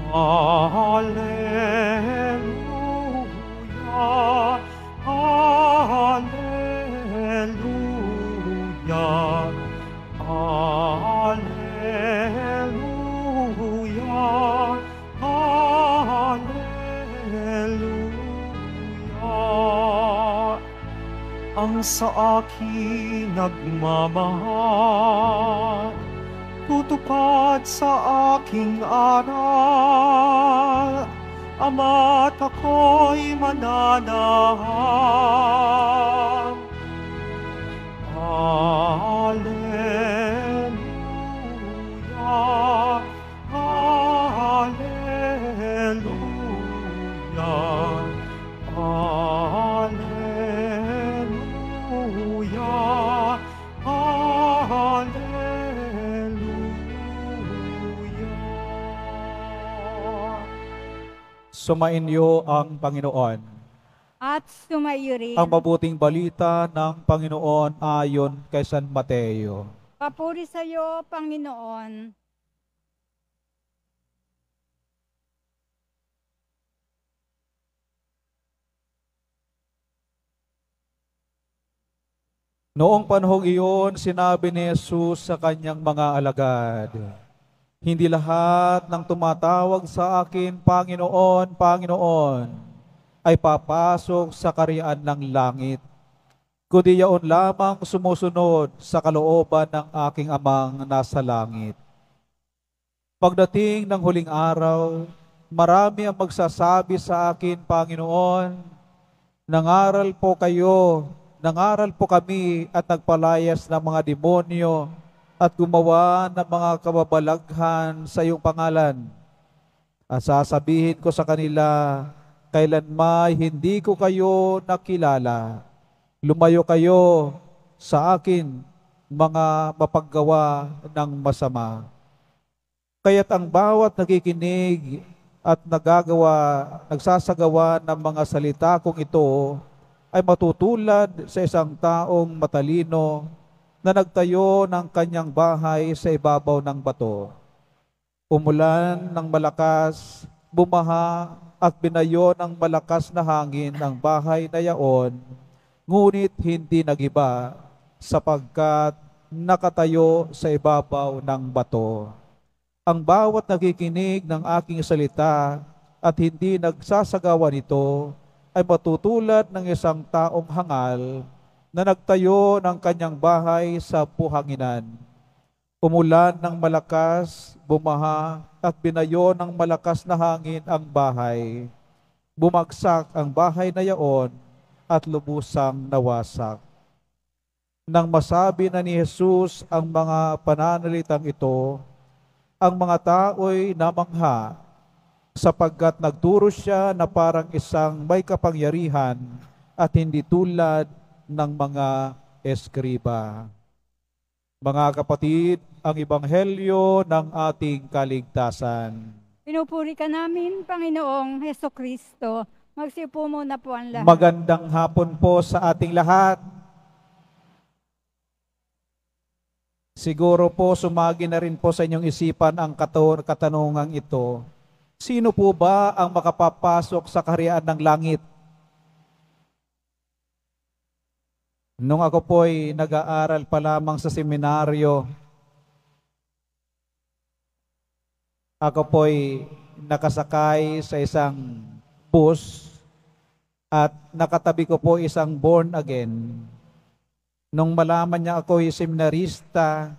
Alleluia, Alleluia, Alleluia, Alleluia. Ang sa akin nagmamahal, tutupad sa aking aral, Ama't ako'y mananahan. Alleluia, Alleluia, Alleluia, Alleluia. Sumainyo ang Panginoon. At sumayo rin. Ang mabuting balita ng Panginoon ayon kay San Mateo. Papuri sa iyo, Panginoon. Noong panahong iyon, sinabi ni Jesus sa kanyang mga alagad, "Hindi lahat ng tumatawag sa akin, Panginoon, Panginoon, ay papasok sa kaharian ng langit, kundi yaon lamang sumusunod sa kalooban ng aking Amang nasa langit. Pagdating ng huling araw, marami ang magsasabi sa akin, Panginoon, nangaral po kayo, nangaral po kami at nagpalayas ng mga demonyo at gumawa ng mga kababalaghan sa iyong pangalan. At sasabihin ko sa kanila, kailanman hindi ko kayo nakilala. Lumayo kayo sa akin, mga mapaggawa ng masama." Kaya't ang bawat nakikinig at nagsasagawa ng mga salita kong ito ay matutulad sa isang taong matalino na nagtayo ng kanyang bahay sa ibabaw ng bato. Umulan ng malakas, bumaha at binayo ng malakas na hangin ang bahay na yaon, ngunit hindi nagiba sapagkat nakatayo sa ibabaw ng bato. Ang bawat nakikinig ng aking salita at hindi nagsasagawa nito ay matutulad ng isang taong hangal na nagtayo ng kanyang bahay sa buhanginan. Umulan ng malakas, bumaha at binayo ng malakas na hangin ang bahay. Bumagsak ang bahay na yaon at lubusang nawasak. Nang masabi na ni Jesus ang mga pananalitang ito, ang mga tao'y namangha sapagkat nagturo siya na parang isang may kapangyarihan at hindi tulad ng mga eskriba. Mga kapatid, ang ebanghelyo ng ating kaligtasan. Pinupuri ka namin, Panginoong Hesukristo. Magsipo muna po ang lahat. Magandang hapon po sa ating lahat. Siguro po sumagi na rin po sa inyong isipan ang katanungang ito. Sino po ba ang makapapasok sa kaharian ng langit? Nung ako po'y nag-aaral pa lamang sa seminaryo, ako po'y nakasakay sa isang bus at nakatabi ko po isang born again. Nung malaman niya ako'y seminarista,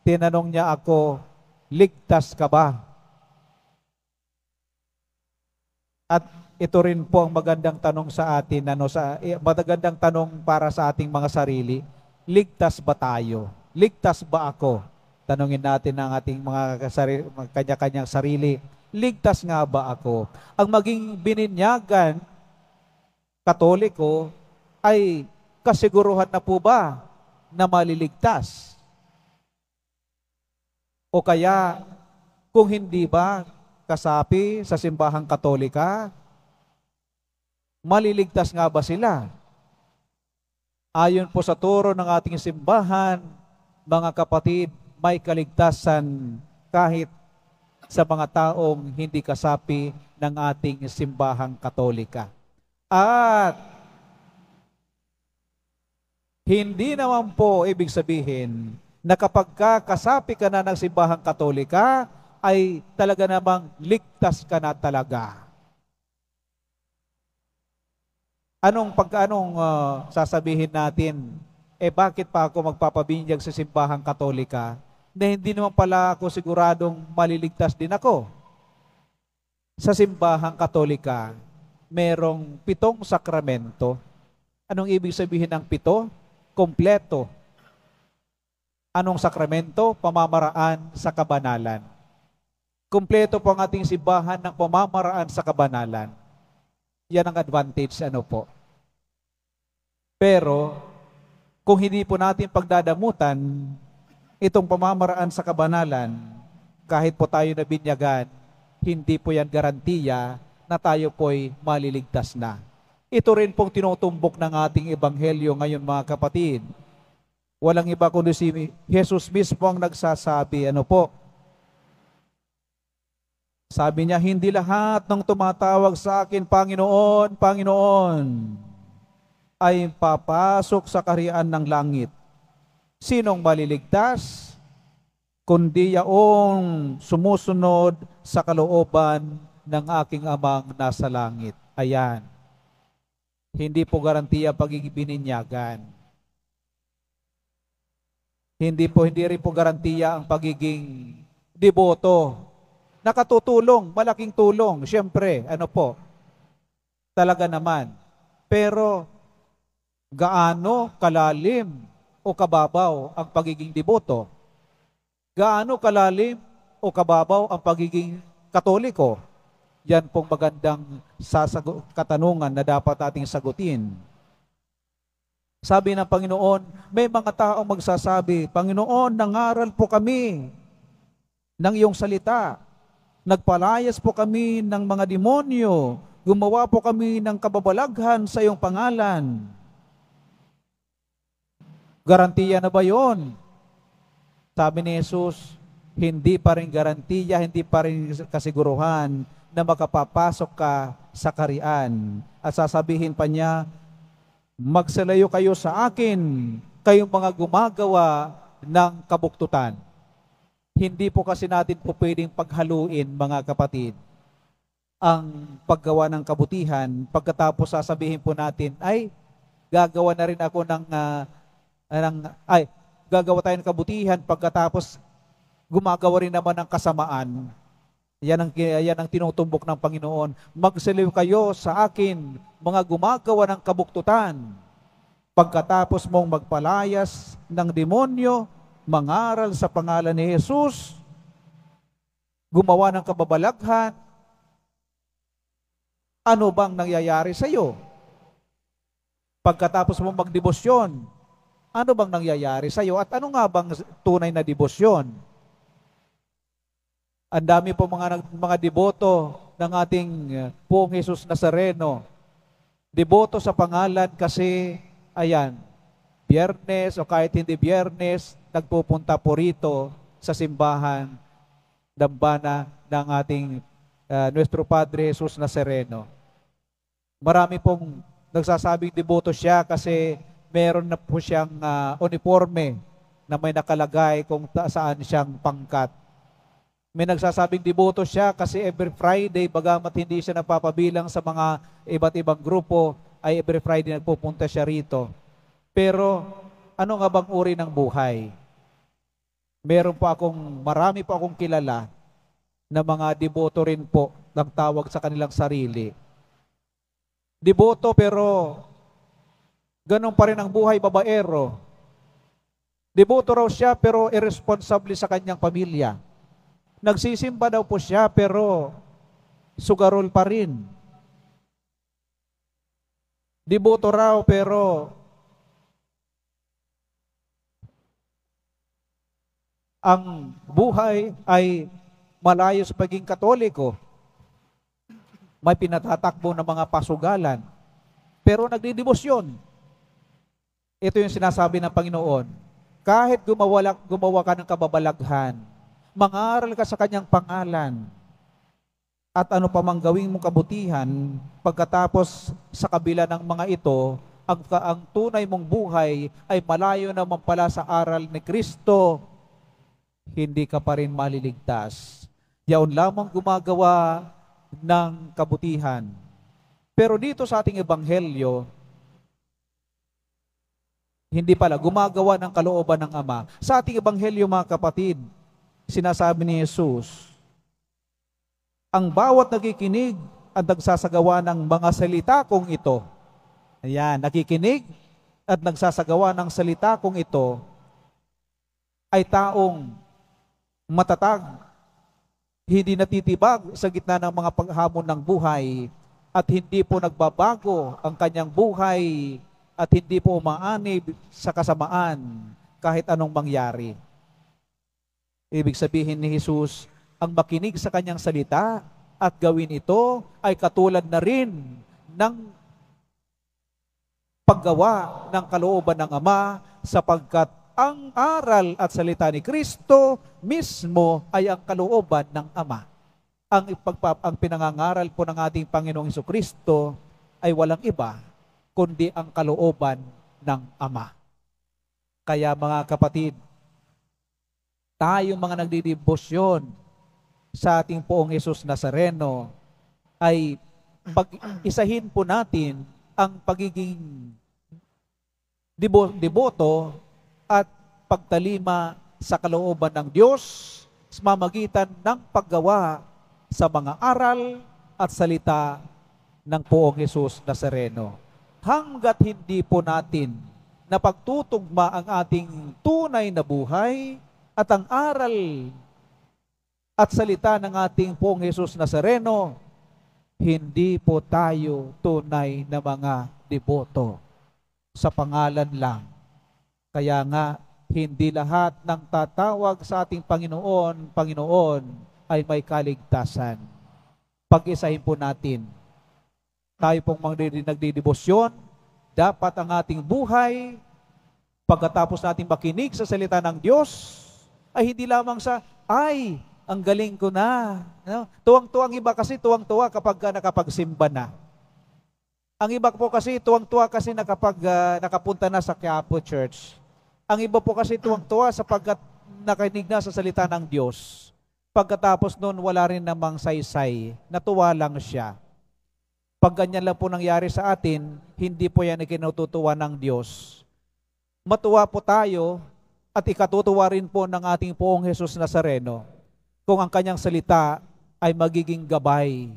tinanong niya ako, ligtas ka ba? At ito rin po ang magandang tanong sa atin, magandang tanong para sa ating mga sarili. Ligtas ba tayo? Ligtas ba ako? Tanungin natin ang ating mga kanya-kanyang sarili. Ligtas nga ba ako? Ang maging bininyagan, Katoliko, ay kasiguruhan na po ba na maliligtas? O kaya, kung hindi ba, kasapi sa simbahang Katolika, maliligtas nga ba sila? Ayon po sa turo ng ating simbahan, mga kapatid, may kaligtasan kahit sa mga taong hindi kasapi ng ating simbahang Katolika. At hindi naman po ibig sabihin na kapag kasapi ka na ng simbahang Katolika, ay talaga namang ligtas ka na talaga. Anong sasabihin natin, bakit pa ako magpapabinyag sa simbahang Katolika na hindi naman pala ako siguradong maliligtas din ako? Sa simbahang Katolika, merong 7 sakramento. Anong ibig sabihin ng 7? Kompleto. Anong sakramento? Pamamaraan sa kabanalan. Kompleto po ang ating simbahan ng pamamaraan sa kabanalan. Yan ang advantage, Pero, kung hindi po natin pagdadamutan itong pamamaraan sa kabanalan, kahit po tayo nabinyagan, hindi po yan garantiya na tayo po'y maliligtas na. Ito rin pong tinutumbok ng ating ebanghelyo ngayon, mga kapatid. Walang iba kundi si Jesus mismo ang nagsasabi, Sabi niya, hindi lahat ng tumatawag sa akin, Panginoon, Panginoon, ay papasok sa kaharian ng langit. Sinong maliligtas? Kundi yaong sumusunod sa kalooban ng aking Amang nasa langit. Ayan. Hindi po garantiya pagiging bininyagan. Hindi rin po garantiya ang pagiging deboto. Nakatutulong, malaking tulong. Siyempre, talaga naman. Pero, gaano kalalim o kababaw ang pagiging deboto? Gaano kalalim o kababaw ang pagiging Katoliko? Yan pong magandang katanungan na dapat ating sagutin. Sabi ng Panginoon, may mga taong magsasabi, Panginoon, nangaral po kami ng iyong salita. Nagpalayas po kami ng mga demonyo. Gumawa po kami ng kababalaghan sa iyong pangalan. Garantiya na ba yun? Sabi ni Jesus, hindi pa rin garantiya, hindi pa rin kasiguruhan na makapapasok ka sa kaharian. At sasabihin pa niya, magsalayo kayo sa akin, kayong mga gumagawa ng kabuktutan. Hindi po kasi natin po pwedeng paghaluin, mga kapatid, ang paggawa ng kabutihan. Pagkatapos sasabihin po natin, gagawa na rin ako gagawa tayo ng kabutihan, pagkatapos gumagawa rin naman ng kasamaan. Yan ang tinutumbok ng Panginoon. Magsaliw kayo sa akin, mga gumagawa ng kabuktutan. Pagkatapos mong magpalayas ng demonyo, mangaral sa pangalan ni Jesus, gumawa ng kababalaghan, ano bang nangyayari sa iyo? Pagkatapos mong magdebosyon, ano bang nangyayari sa iyo? At ano nga bang tunay na debosyon? Ang dami po mga deboto ng ating Poong Jesus Nazareno. Deboto sa pangalan kasi, Biyernes o kahit hindi Biyernes, nagpupunta po rito sa simbahan, dambana ng ating Nuestro Padre Jesus Nazareno. Marami pong nagsasabing deboto siya kasi meron na po siyang uniforme na may nakalagay kung saan siyang pangkat. May nagsasabing deboto siya kasi every Friday, bagamat hindi siya napapabilang sa mga iba't ibang grupo, ay every Friday nagpupunta siya rito. Pero ano nga bang uri ng buhay? Marami po akong kilala na mga deboto rin po ng tawag sa kanilang sarili. Deboto pero ganun pa rin ang buhay babaero. Deboto raw siya pero irresponsible sa kanyang pamilya. Nagsisimba daw po siya pero sugarol pa rin. Deboto raw pero ang buhay ay malayo sa pagiging Katoliko. May pinatatakbo ng mga pasugalan. Pero nagdidebosyon. Ito yung sinasabi ng Panginoon. Kahit gumawa ka ng kababalaghan, Mangaral ka sa kanyang pangalan. At ano pa mang gawing mong kabutihan, pagkatapos sa kabila ng mga ito, ang tunay mong buhay ay malayo naman pala sa aral ni Kristo, hindi ka pa rin maliligtas. Yaon lamang gumagawa ng kabutihan. Pero dito sa ating ebanghelyo, hindi pala gumagawa ng kalooban ng Ama. Sa ating ebanghelyo, mga kapatid, sinasabi ni Jesus, ang bawat nakikinig at nagsasagawa ng mga salita kong ito. Ayan, nakikinig at nagsasagawa ng salita kong ito ay taong matatag, hindi natitibag sa gitna ng mga paghamon ng buhay at hindi po nagbabago ang kanyang buhay at hindi po umaanib sa kasamaan kahit anong mangyari. Ibig sabihin ni Jesus, ang makinig sa kanyang salita at gawin ito ay katulad na rin ng paggawa ng kalooban ng Ama, sapagkat ang aral at salita ni Kristo mismo ay ang kalooban ng Ama. Ang pinangangaral po ng ating Panginoong Jesucristo ay walang iba kundi ang kalooban ng Ama. Kaya mga kapatid, tayong mga nagdidibosyon sa ating Poong Jesus Nazareno ay pag-isahin po natin ang pagiging deboto at pagtalima sa kalooban ng Diyos sa mamagitan ng paggawa sa mga aral at salita ng Poong Jesus Nazareno. Hanggat hindi po natin napagtutugma ang ating tunay na buhay at ang aral at salita ng ating Poong Jesus Nazareno, hindi po tayo tunay na mga deboto. Sa pangalan lang. Kaya nga, hindi lahat ng tatawag sa ating Panginoon, Panginoon, ay may kaligtasan. Pag-isahin po natin. Tayo pong mga nagdidibosyon, dapat ang ating buhay, pagkatapos natin makinig sa salita ng Diyos, ay hindi lamang sa, ang galing ko na. No? Tuwang-tuwa ang iba kasi tuwang-tuwa kapag nakapagsimba na. Ang iba po kasi tuwang-tuwa kasi nakapunta na sa Quiapo Church. Ang iba po kasi tuwang-tuwa sapagkat nakinig na sa salita ng Diyos. Pagkatapos noon, wala rin namang saysay. Natuwa lang siya. Pag ganyan lang po nangyari sa atin, hindi po yan ikinututuwa ng Diyos. Matuwa po tayo at ikatutuwa rin po ng ating Poong Jesus Nazareno kung ang kanyang salita ay magiging gabay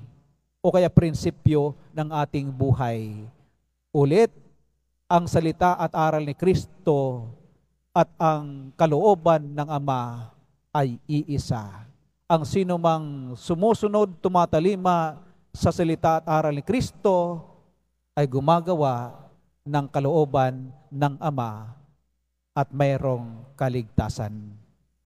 o kaya prinsipyo ng ating buhay. Ulit, ang salita at aral ni Kristo at ang kalooban ng Ama ay iisa. Ang sino mang sumusunod, tumatalima sa salita at aral ni Kristo ay gumagawa ng kalooban ng Ama at mayroong kaligtasan.